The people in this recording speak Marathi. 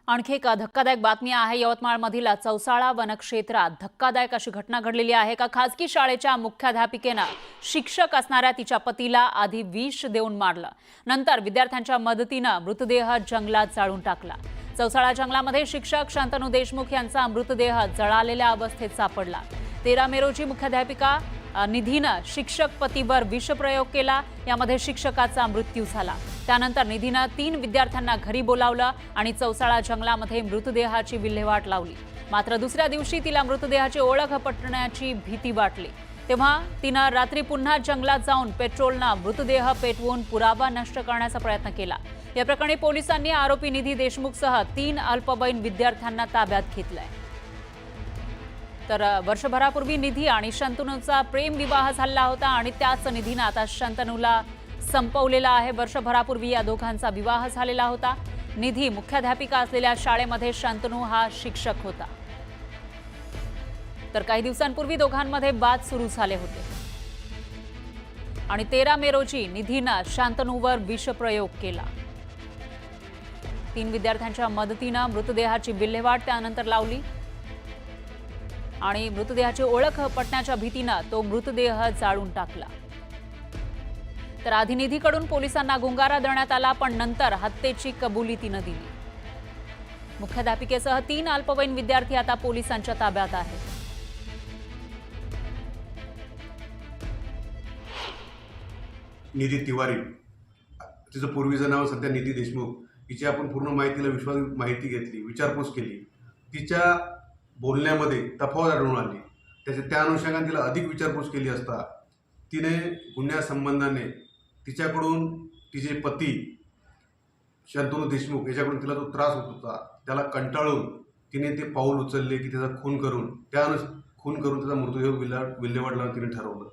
आणखी एक धक्कादायक बातमी आहे। यवतमाळमधील चौसाळा वनक्षेत्रात धक्कादायक अशी घटना घडलेली आहे। एका खासगी शाळेच्या मुख्याध्यापिकेनं शिक्षक असणाऱ्या तिच्या पतीला आधी विष देऊन मारलं, नंतर विद्यार्थ्यांच्या मदतीने मृतदेह जंगलात जाळून टाकला। चौसाळा जंगलामध्ये शिक्षक शांतनू देशमुख यांचा मृतदेह जळालेल्या अवस्थेत सापडला। 13 मे रोजी मुख्याध्यापिका निधीनं शिक्षक पतीवर विषप्रयोग केला। यामध्ये शिक्षकाचा मृत्यू झाला। त्यानंतर निधीनं 3 विद्यार्थ्यांना घरी बोलावलं आणि चौसाळा जंगलामध्ये मृतदेहाची विल्हेवाट लावली। मात्र दुसऱ्या दिवशी तिला मृतदेहाची ओळख पटण्याची भीती वाटली, तेव्हा तिनं रात्री पुन्हा जंगलात जाऊन पेट्रोलनं मृतदेह पेटवून पुरावा नष्ट करण्याचा प्रयत्न केला। या प्रकरणी पोलिसांनी आरोपी निधी देशमुखसह 3 अल्पवयीन विद्यार्थ्यांना ताब्यात घेतलंय। तर वर्षभरापूर्वी निधी आणि शंतनूचा प्रेम विवाह झाला होता आणि त्याच निधीनं आता शंतनूला संपवलेला आहे। वर्षभरापूर्वी या दोघांचा विवाह झालेला होता। निधी मुख्याध्यापिका असलेल्या शाळेमध्ये शंतनू हा शिक्षक होता। तर काही दिवसांपूर्वी दोघांमध्ये वाद सुरू झाले होते आणि 13 मे रोजी निधीनं शंतनूवर विषप्रयोग केला। 3 विद्यार्थ्यांच्या मदतीनं मृतदेहाची विल्हेवाट त्यानंतर लावली आणि मृतदेहाची ओळख पटण्याच्या भीतीनं तो मृतदेह जाळून टाकला। तर आधी निधीकडून पोलिसांना गुंगारा देण्यात आला, पण नंतर हत्येची कबुली तिनं दिली। मुख्याध्यापिकेसह 3 अल्पवयीन विद्यार्थी आता पोलिसांच्या ताब्यात आहेत। निधी तिवारी, तिचं पूर्वीचं नाव सध्या निधी देशमुख, हिची आपण पूर्ण माहिती घेतली, विचारपूस केली। तिच्या बोलण्यामध्ये तफावत आढळून आली। त्या अनुषंगाने तिला अधिक विचारपूस केली असता तिने गुन्ह्यासंबंधाने तिच्याकडून तिचे पती शंतनू देशमुख याच्याकडून तिला जो त्रास होत होता त्याला कंटाळून तिने ते पाऊल उचलले की त्याचा खून करून त्याचा मृतदेह विल्हेवाट लावून तिने ठरवलं।